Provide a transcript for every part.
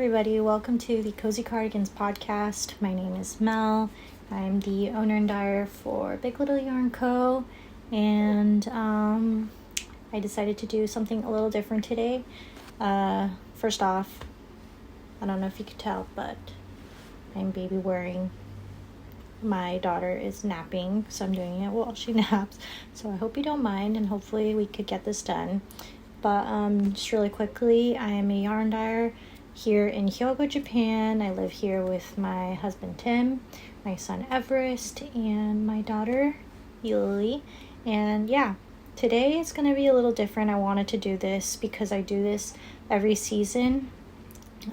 everybody, welcome to the Cozy Cardigans podcast. My name is Mel. I'm the owner and dyer for Big Little Yarn Co. And I decided to do something a little different today. First off, I don't know if you could tell, but I'm baby wearing. My daughter is napping, so I'm doing it while she naps. So I hope you don't mind, and hopefully we could get this done. But just really quickly, I am a yarn dyer here in Hyogo, Japan. I live here with my husband Tim, my son Everest, and my daughter Eulalie. And yeah, today is going to be a little different. I wanted to do this because I do this every season.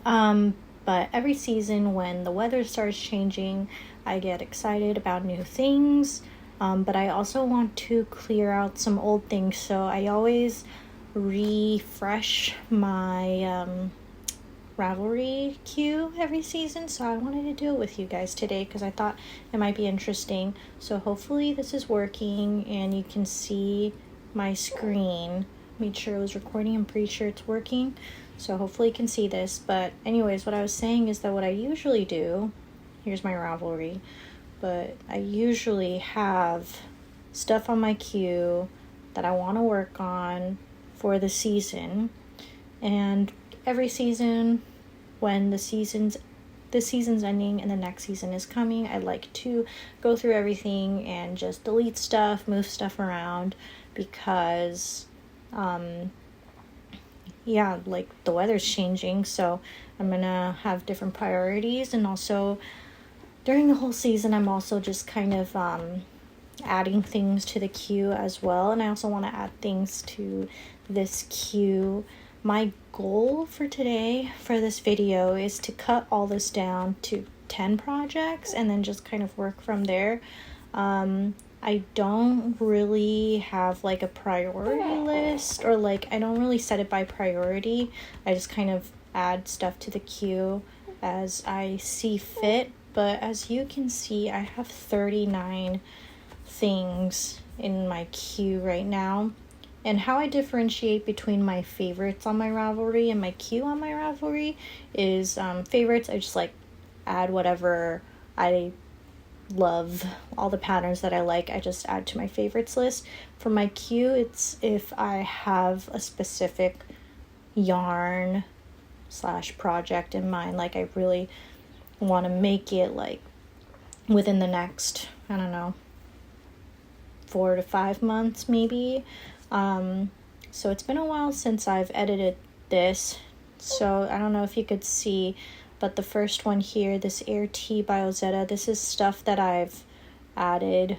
But every season when the weather starts changing, I get excited about new things. But I also want to clear out some old things. So I always refresh my ravelry queue every season, so I wanted to do it with you guys today because I thought it might be interesting. So hopefully this is working and you can see my screen. Made sure it was recording. I'm pretty sure it's working, so hopefully you can see this. But anyways, what I was saying is that what I usually do, here's my ravelry, but I usually have stuff on my queue that I want to work on for the season. And every season, when the season's ending and the next season is coming, I like to go through everything and just delete stuff, move stuff around, because like the weather's changing, so I'm gonna have different priorities. And also during the whole season, I'm also just kind of adding things to the queue as well, and I also want to add things to this queue. My goal for today for this video is to cut all this down to 10 projects and then just kind of work from there. I don't really have like a priority list, or like I don't really set it by priority. I just kind of add stuff to the queue as I see fit. But as you can see, I have 39 things in my queue right now. And how I differentiate between my favorites on my Ravelry and my queue on my Ravelry is favorites, I just like add whatever I love, all the patterns that I like, I just add to my favorites list. For my queue, it's if I have a specific yarn / project in mind, like I really want to make it like within the next, I don't know, 4 to 5 months maybe. So it's been a while since I've edited this, so I don't know if you could see, but the first one here, this Air T by Ozetta, this is stuff that I've added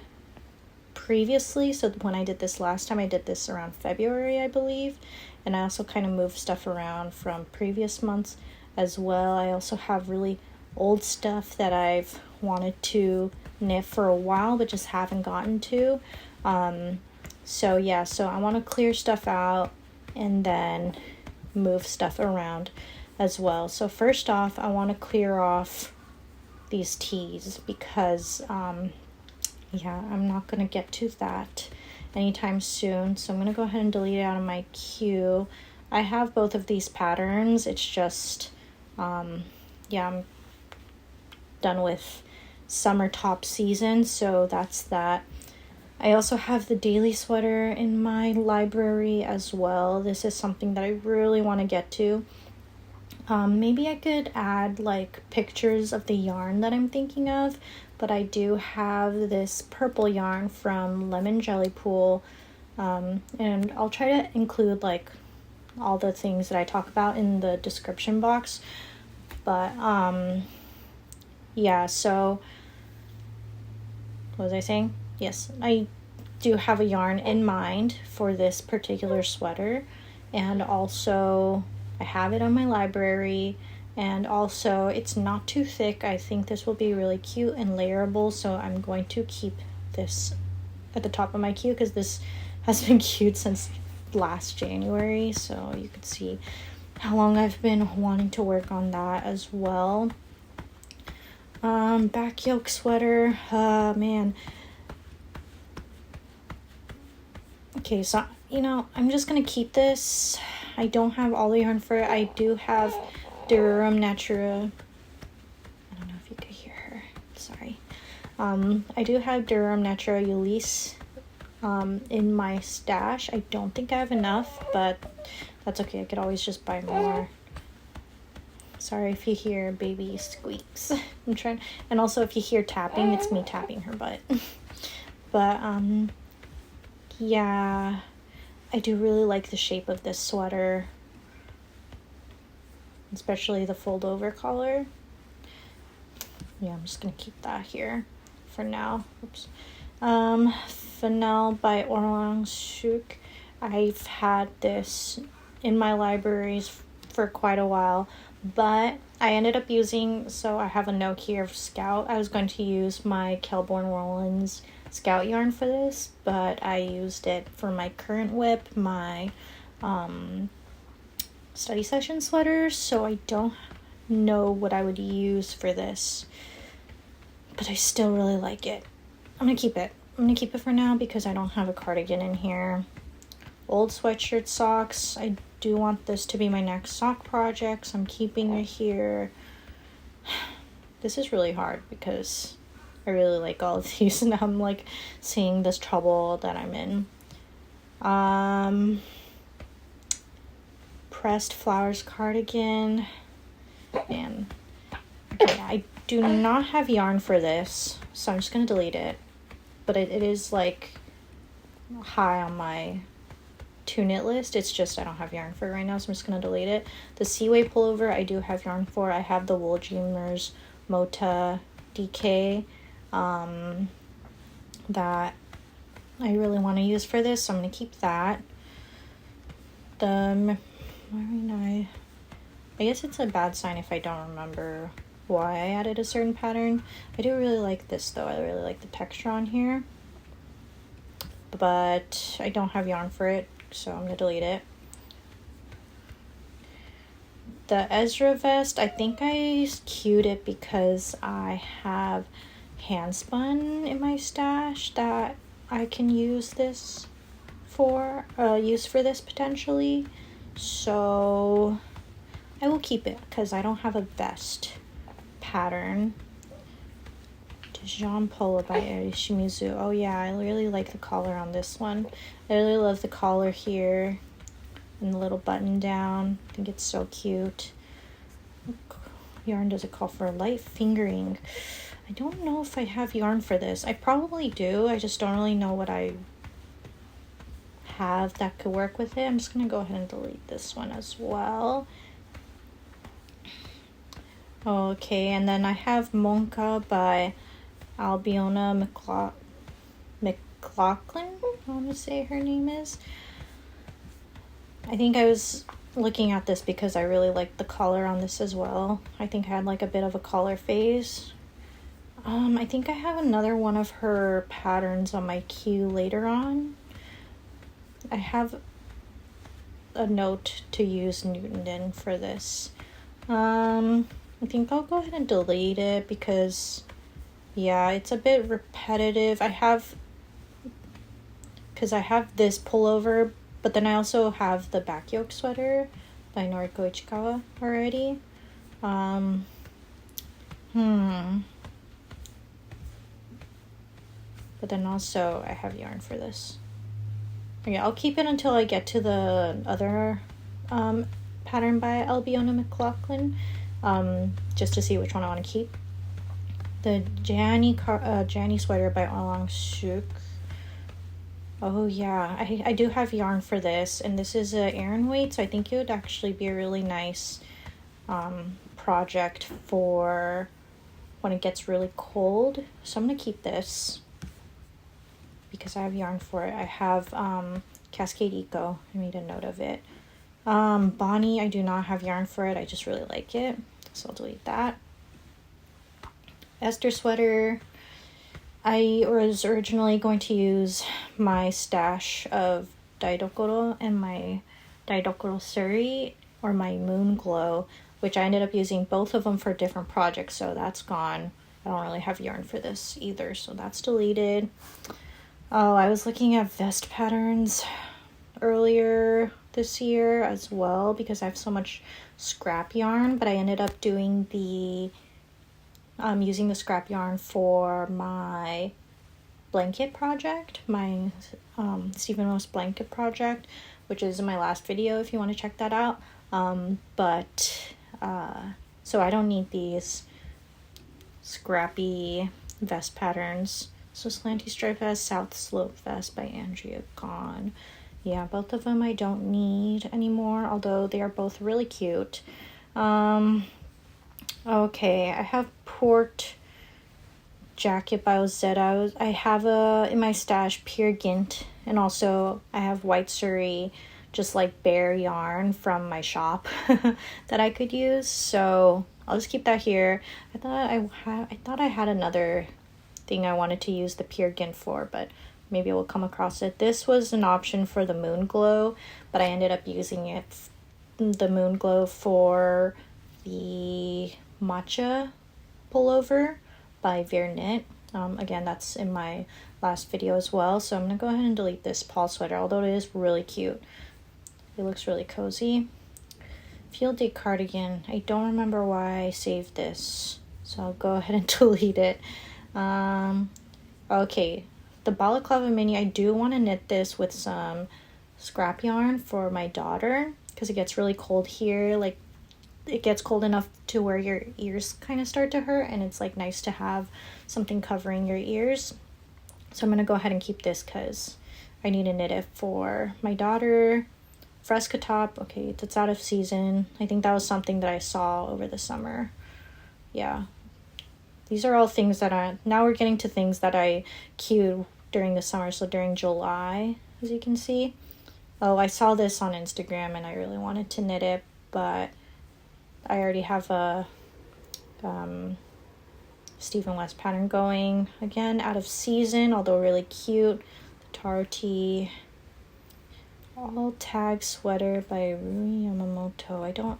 previously. So when I did this last time, I did this around February, I believe, and I also kind of moved stuff around from previous months as well. I also have really old stuff that I've wanted to knit for a while but just haven't gotten to. So yeah, so I want to clear stuff out and then move stuff around as well. So first off, I want to clear off these tees because I'm not going to get to that anytime soon. So I'm going to go ahead and delete it out of my queue. I have both of these patterns. It's just I'm done with summer top season, so that's that. I also have the daily sweater in my library as well. This is something that I really want to get to. Maybe I could add like pictures of the yarn that I'm thinking of, but I do have this purple yarn from Lemon Jelly Pool, and I'll try to include like all the things that I talk about in the description box. But so what was I saying? Yes, I do have a yarn in mind for this particular sweater, and also I have it on my library, and also it's not too thick. I think this will be really cute and layerable, so I'm going to keep this at the top of my queue because this has been cute since last January, so you could see how long I've been wanting to work on that as well. Back yoke sweater, man. Okay, so, I'm just gonna keep this. I don't have all the yarn for it. I do have Derarum Natura. I don't know if you could hear her. Sorry. I do have Derarum Natura Ulysse in my stash. I don't think I have enough, but that's okay. I could always just buy more. Sorry if you hear baby squeaks. I'm trying, and also if you hear tapping, it's me tapping her butt. But yeah, I do really like the shape of this sweater, especially the fold over collar. Yeah, I'm just gonna keep that here for now. Oops. Finale by Orlong-Souk. I've had this in my libraries for quite a while, but I ended up using, so I have a note here of Scout. I was going to use my Kelborn Rollins Scout yarn for this, but I used it for my current whip, my study session sweaters, so I don't know what I would use for this, but I still really like it. I'm gonna keep it. I'm gonna keep it for now because I don't have a cardigan in here. Old sweatshirt socks. I do want this to be my next sock project, so I'm keeping it here. This is really hard because I really like all of these, and I'm like seeing this trouble that I'm in. Pressed flowers cardigan. Man, okay, I do not have yarn for this, so I'm just gonna delete it. But it is like high on my to knit list. It's just I don't have yarn for it right now, so I'm just gonna delete it. The Seaway pullover I do have yarn for. I have the Wool Dreamers Mota DK that I really want to use for this, so I'm gonna keep that. The Merino, I guess it's a bad sign if I don't remember why I added a certain pattern. I do really like this though. I really like the texture on here, but I don't have yarn for it, so I'm gonna delete it. The Ezra vest, I think I queued it because I have hand spun in my stash that I can use this for, use for this potentially. So I will keep it because I don't have a vest pattern. Dijon Polo by Shimizu. Oh yeah, I really like the collar on this one. I really love the collar here and the little button down. I think it's so cute. Yarn does it call for light fingering. I don't know if I have yarn for this. I probably do. I just don't really know what I have that could work with it. I'm just gonna go ahead and delete this one as well. Okay, and then I have Monka by Albiona McLaughlin, I want to say her name is. I think I was looking at this because I really liked the collar on this as well. I think I had like a bit of a collar phase. I think I have another one of her patterns on my queue later on. I have a note to use Nutiden for this. I think I'll go ahead and delete it because, yeah, it's a bit repetitive. Because I have this pullover, but then I also have the back yoke sweater by Noriko Ichikawa already. But then also I have yarn for this. Okay, I'll keep it until I get to the other pattern by Albiona McLaughlin, just to see which one I want to keep. The Jani sweater by Orlong-Souk. Oh yeah, I do have yarn for this, and this is a Aran weight, so I think it would actually be a really nice project for when it gets really cold. So I'm gonna keep this because I have yarn for it. I have Cascade Eco. I made a note of it. Bonnie, I do not have yarn for it. I just really like it, so I'll delete that. Esther sweater. I was originally going to use my stash of Daidokoro and my Daidokoro Suri, or my Moon Glow, which I ended up using both of them for different projects, so that's gone. I don't really have yarn for this either, so that's deleted. Oh, I was looking at vest patterns earlier. this year as well because I have so much scrap yarn, but I ended up doing the using the scrap yarn for my blanket project, my Stephen Moss blanket project, which is in my last video if you want to check that out. So I don't need these scrappy vest patterns. So slanty stripe vest, south slope vest by Andrea Gone. Yeah, both of them I don't need anymore, although they are both really cute. Okay, I have Port jacket by Ozetta. I have in my stash Peer Gynt, and also I have White Surrey, just like bare yarn from my shop that I could use. So I'll just keep that here. I thought I had another thing I wanted to use the Peer Gynt for, but maybe we'll come across it. This was an option for the Moon Glow, but I ended up using it, the Moon Glow, for the Matcha pullover by Knit. Again, that's in my last video as well. So I'm gonna go ahead and delete this Paul sweater, although it is really cute. It looks really cozy. Field Day cardigan. I don't remember why I saved this, so I'll go ahead and delete it. Okay, the balaclava mini. I do want to knit this with some scrap yarn for my daughter because it gets really cold here. Like, it gets cold enough to where your ears kind of start to hurt, and it's like nice to have something covering your ears. So I'm gonna go ahead and keep this because I need to knit it for my daughter. Fresca top. Okay, that's out of season. I think that was something that I saw over the summer. Yeah, these are all things that now we're getting to things that I queued during the summer, so during July, as you can see. Oh, I saw this on Instagram and I really wanted to knit it, but I already have a Stephen West pattern going. Again, out of season, although really cute. The Taro Tee. All tag sweater by Rui Yamamoto. I don't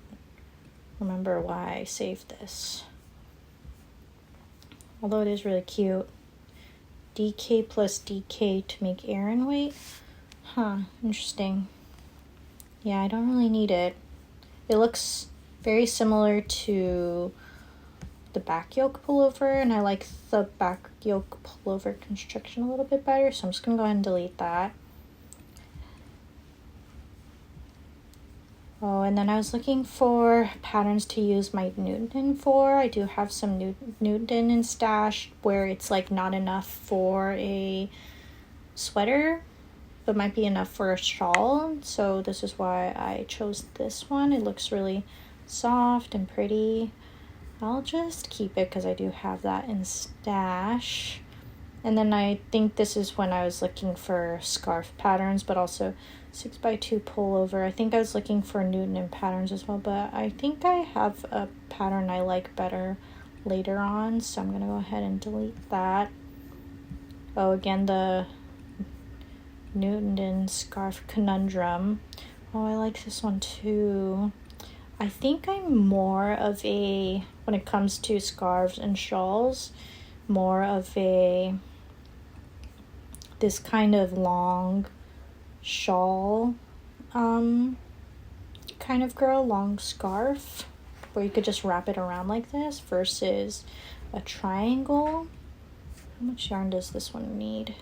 remember why I saved this, although it is really cute. DK plus DK to make Aran weight. Huh, interesting. Yeah, I don't really need it. It looks very similar to the back yoke pullover, and I like the back yoke pullover construction a little bit better, so I'm just gonna go ahead and delete that. Oh, and then I was looking for patterns to use my Nutiden for. I do have some Nutiden in stash where it's like not enough for a sweater, but might be enough for a shawl. So this is why I chose this one. It looks really soft and pretty. I'll just keep it because I do have that in stash. And then I think this is when I was looking for scarf patterns, but also 6x2 pullover. I think I was looking for Nutiden patterns as well, but I think I have a pattern I like better later on, so I'm going to go ahead and delete that. Oh, again, the Nutiden scarf conundrum. Oh, I like this one too. I think I'm more of a, when it comes to scarves and shawls, more of a, this kind of long shawl kind of girl, long scarf where you could just wrap it around like this versus a triangle. How much yarn does this one need?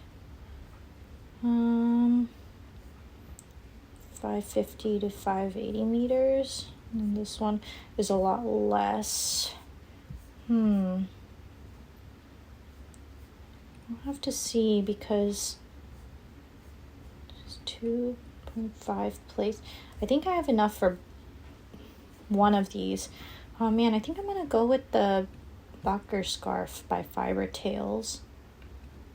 550 to 580 meters, and this one is a lot less. I'll have to see because 2.5 plates. I think I have enough for one of these. Oh man, I think I'm gonna go with the Bacher scarf by Fiber Tales.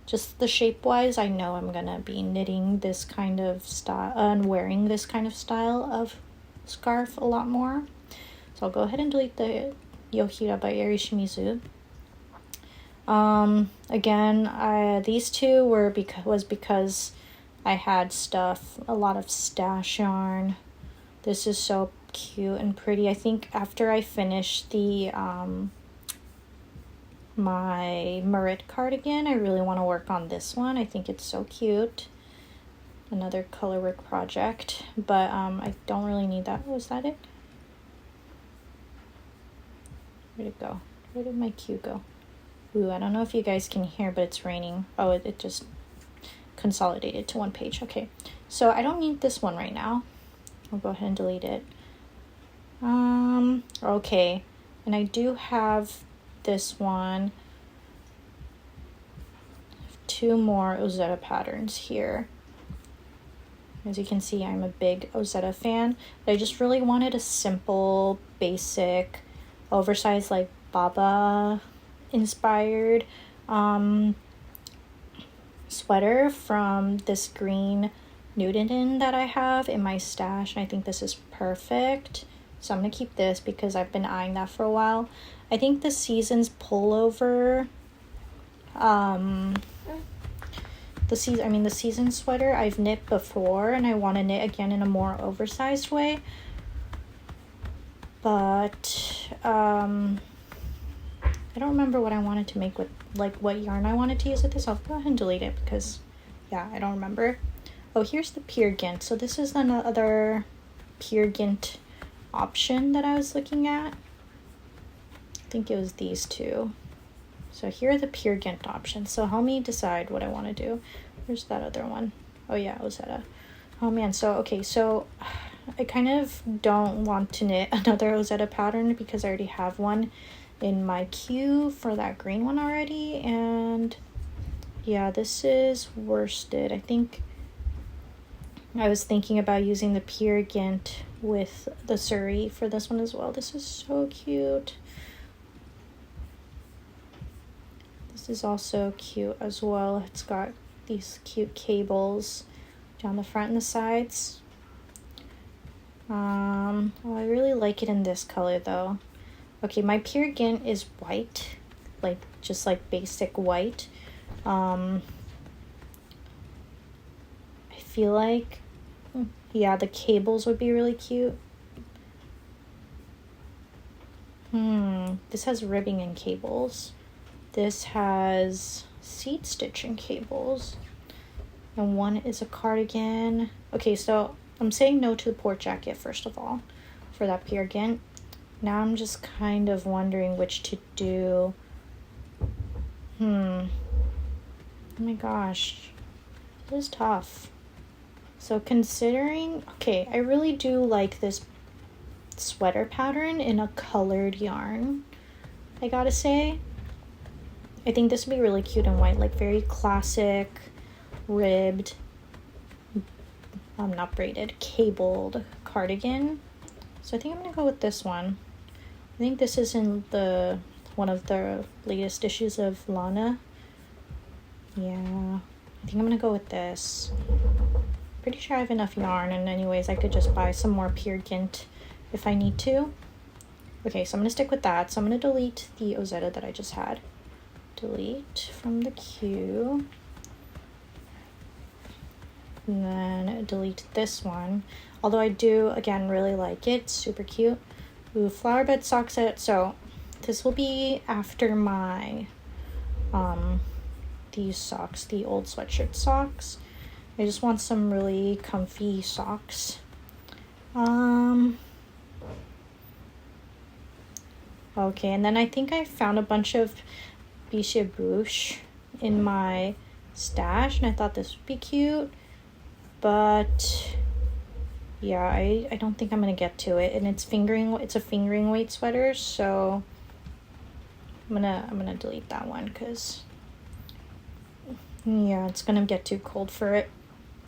Just the shape wise, I know I'm gonna be knitting this kind of style and wearing this kind of style of scarf a lot more. So I'll go ahead and delete the Yohira by Eri Shimizu. Again, these two were because I had stuff, a lot of stash yarn. This is so cute and pretty. I think after I finish the my Merit cardigan, I really want to work on this one. I think it's so cute. another Colorwork project, but I don't really need that. Was that it? Where'd it go? Where did my cue go? Ooh, I don't know if you guys can hear, but it's raining. Oh, it just consolidated to one page. Okay, so I don't need this one right now. I'll go ahead and delete it. Okay, and I do have this one. Two more Ozetta patterns here. As you can see, I'm a big Ozetta fan, but I just really wanted a simple, basic, oversized, like Baba inspired sweater from this green Nutiden that I have in my stash, and I think this is perfect. So I'm gonna keep this because I've been eyeing that for a while. I think the season's pullover, the season sweater I've knit before, and I want to knit again in a more oversized way. But I don't remember what I wanted to make with, like, what yarn I wanted to use with this. I'll go ahead and delete it because, yeah, I don't remember. Oh, here's the Peer Gynt. So this is another Peer Gynt option that I was looking at. I think it was these two. So here are the Peer Gynt options. So help me decide what I want to do. Where's that other one? Oh yeah, Ozetta. Oh man, so okay, so I kind of don't want to knit another Ozetta pattern because I already have one in my queue for that green one already. And yeah, this is worsted. I think I was thinking about using the Peer Gynt with the Surrey for this one as well. This is so cute. This is also cute as well. It's got these cute cables down the front and the sides. Oh, I really like it in this color though. Okay, my Peer Gynt is white, like just like basic white. I feel like, yeah, the cables would be really cute. This has ribbing and cables. This has seed stitching cables. And one is a cardigan. Okay, so I'm saying no to the port jacket, first of all, for that Peer Gynt. Now I'm just kind of wondering which to do. Oh my gosh. This is tough. So considering, okay, I really do like this sweater pattern in a colored yarn, I gotta say. I think this would be really cute in white, like very classic, ribbed, not braided, cabled cardigan. So I think I'm gonna go with this one. I think this is in one of the latest issues of Lana. Yeah, I think I'm gonna go with this. Pretty sure I have enough yarn, and anyways, I could just buy some more Peer Gynt if I need to. Okay, so I'm gonna stick with that. So I'm gonna delete the Ozetta that I just had. Delete from the queue. And then delete this one. Although I do, again, really like it. It's super cute. Ooh, flower bed sock set. So this will be after my, these socks, the old sweatshirt socks. I just want some really comfy socks. Okay, and then I think I found a bunch of Biche Bouche in my stash, and I thought this would be cute, but yeah, I don't think I'm gonna get to it. And it's a fingering weight sweater, so I'm gonna delete that one because yeah, it's gonna get too cold for it.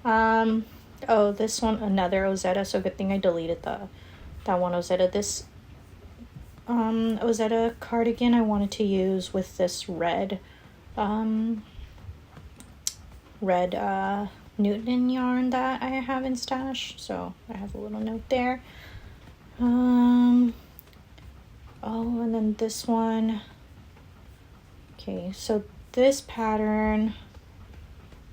Oh, this one, another Ozetta, so good thing I deleted that one Ozetta. This Ozetta cardigan I wanted to use with this red Nutiden yarn that I have in stash, so I have a little note there. Oh, and then this one. Okay, so this pattern,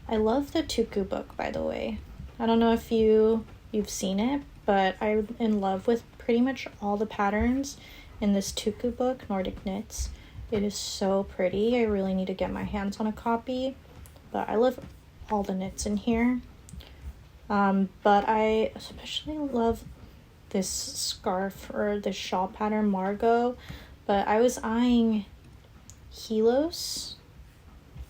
I love the Tuku book, by the way. I don't know if you've seen it, but I'm in love with pretty much all the patterns in this Tuku book, Nordic Knits. It is so pretty. I really need to get my hands on a copy, but I love all the knits in here. But I especially love this scarf or this shawl pattern, Margot. But I was eyeing Helos.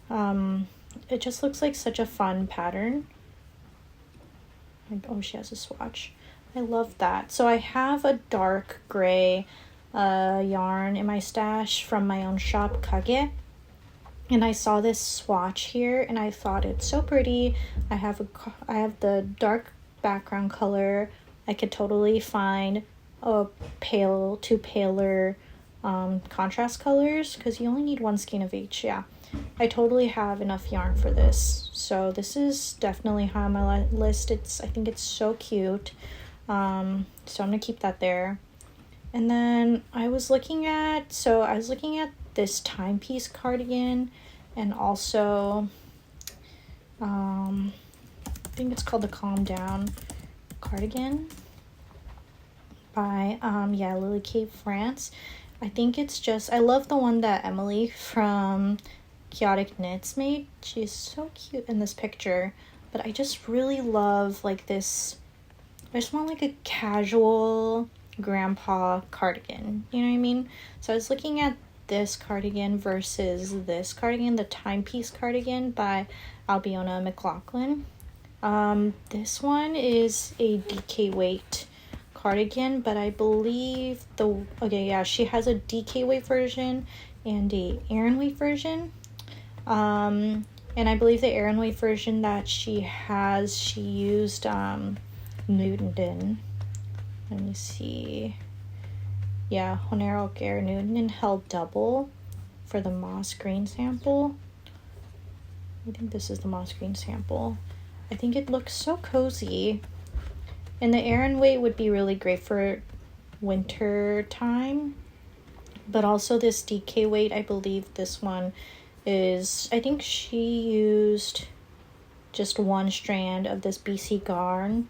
It just looks like such a fun pattern. Oh, she has a swatch. I love that. So I have a dark gray yarn in my stash from my own shop, Kage. And I saw this swatch here and I thought it's so pretty. I have the dark background color. I could totally find a two paler contrast colors because you only need one skein of each. Yeah, I totally have enough yarn for this. So this is definitely high on my list. I think it's so cute. So I'm gonna keep that there. And then I was looking at this timepiece cardigan, and also I think it's called the Calm Down cardigan by Eulalie France. I think it's just, I love the one that Emily from Chaotic Knits made. She's so cute in this picture, but I just really love like this. I just want like a casual grandpa cardigan, you know what I mean? So I was looking at this cardigan versus this cardigan, the timepiece cardigan by Albiona McLaughlin. This one is a DK weight cardigan, but I believe she has a DK weight version and a Aran weight version. And I believe the Aran weight version that she used Nutiden. Let me see. Yeah, Honero Air Nutiden held double for the moss green sample. I think this is the moss green sample. I think it looks so cozy. And the Aran weight would be really great for winter time. But also this DK weight, I believe this one is, I think she used just one strand of this BC garn.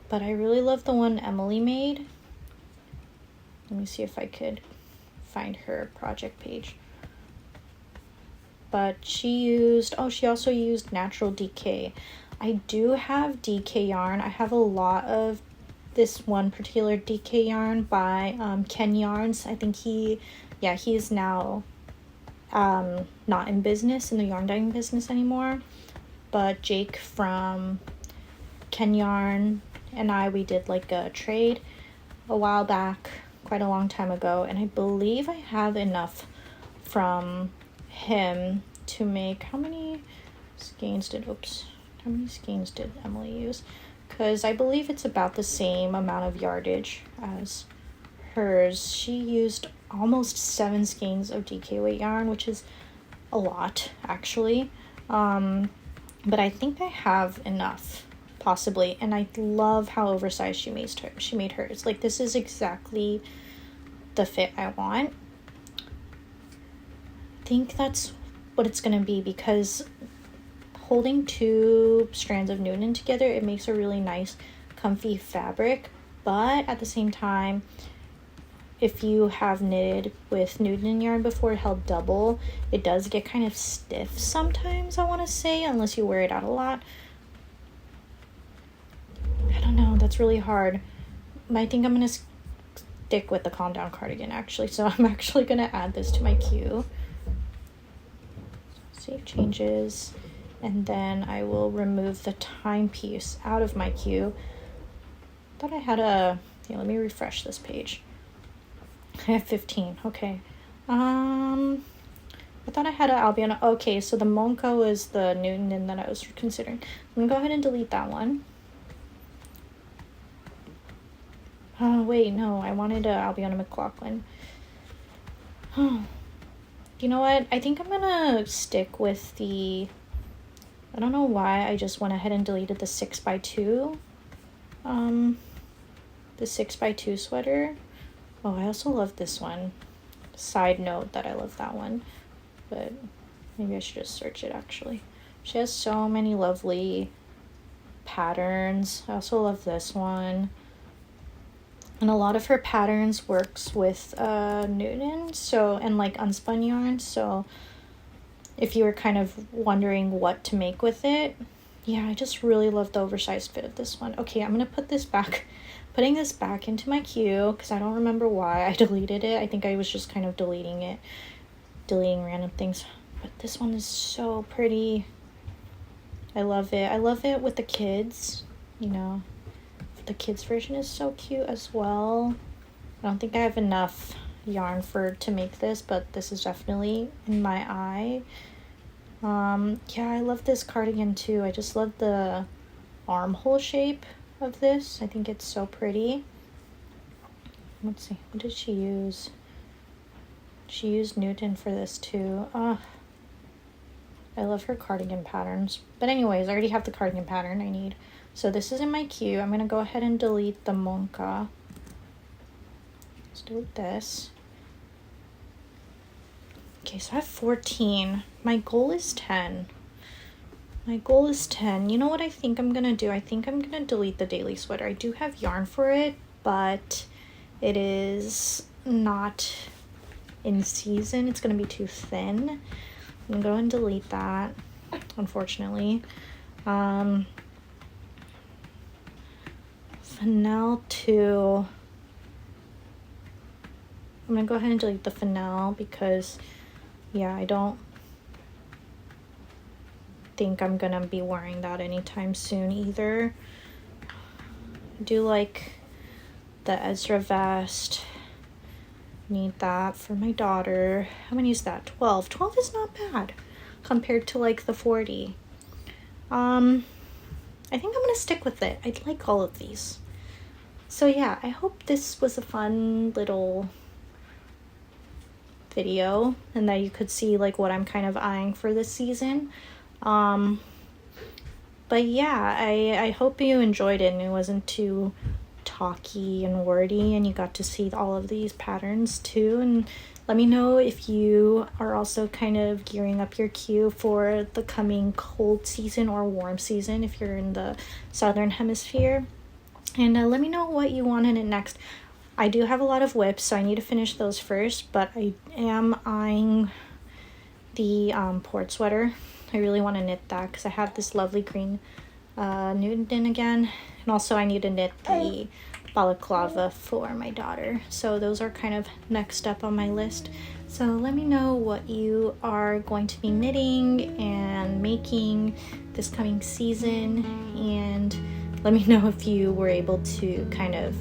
But I really love the one Emily made. Let me see if I could find her project page. But she also used natural DK. I do have DK yarn. I have a lot of this one particular DK yarn by Ken Yarns. I think he is now not in the yarn dyeing business anymore. But Jake from Ken Yarn and we did like a trade a while back, quite a long time ago, and I believe I have enough from him to make, how many skeins did Emily use? Because I believe it's about the same amount of yardage as hers. She used almost 7 skeins of DK weight yarn, which is a lot actually. But I think I have enough, possibly, and I love how oversized she made hers. Like, this is exactly the fit I want. I think that's what it's gonna be, because holding 2 strands of Nutiden together, it makes a really nice comfy fabric. But at the same time, if you have knitted with Nutiden yarn before, held double, it does get kind of stiff sometimes, I want to say, unless you wear it out a lot. I don't know, that's really hard. I think I'm going to stick with the Calm Down cardigan, actually. So I'm actually going to add this to my queue. Save changes. And then I will remove the timepiece out of my queue. I thought I had let me refresh this page. I have 15, okay. I thought I had an Albiona. Okay, so the Monko is the Nutiden that I was considering. I'm gonna go ahead and delete that one. Oh, wait, no, I wanted an Albiona McLaughlin. Oh, you know what? I think I'm gonna stick with I don't know why I just went ahead and deleted the 6x2. The 6x2 sweater. Oh, I also love this one. Side note that I love that one. But maybe I should just search it, actually. She has so many lovely patterns. I also love this one. And a lot of her patterns works with Nutiden, and like unspun yarn. So if you were kind of wondering what to make with it, yeah, I just really love the oversized fit of this one. Okay, I'm gonna put this back, putting this back into my queue because I don't remember why I deleted it. I think I was just kind of deleting random things. But this one is so pretty. I love it. I love it with the kids, you know. The kids version is so cute as well. I don't think I have enough yarn to make this, but this is definitely in my eye. Yeah, I love this cardigan too. I just love the armhole shape of this. I think it's so pretty. Let's see, what did she use? She used Nutiden for this too. I love her cardigan patterns. But anyways, I already have the cardigan pattern I need. So this is in my queue. I'm going to go ahead and delete the Monka. Let's delete this. Okay, so I have 14. My goal is 10. My goal is 10. You know what I think I'm going to do? I think I'm going to delete the daily sweater. I do have yarn for it, but it is not in season. It's going to be too thin. I'm going to go and delete that, unfortunately. Fennel 2. I'm going to go ahead and delete the Fennel because, yeah, I don't think I'm going to be wearing that anytime soon either. I do like the Ezra vest. Need that for my daughter. How many is that? 12. 12 is not bad compared to like the 40. I think I'm gonna stick with it. I like all of these. So yeah, I hope this was a fun little video and that you could see like what I'm kind of eyeing for this season. But yeah, I hope you enjoyed it and it wasn't too talky and wordy and you got to see all of these patterns too. And let me know if you are also kind of gearing up your queue for the coming cold season or warm season if you're in the southern hemisphere. And let me know what you want in it next. I do have a lot of whips, so I need to finish those first, but I am eyeing the port sweater. I really want to knit that because I have this lovely green Nutiden again, and also I need to knit the balaclava for my daughter. So those are kind of next up on my list. So let me know what you are going to be knitting and making this coming season, and let me know if you were able to kind of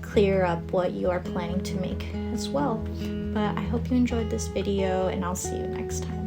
clear up what you are planning to make as well. But I hope you enjoyed this video and I'll see you next time.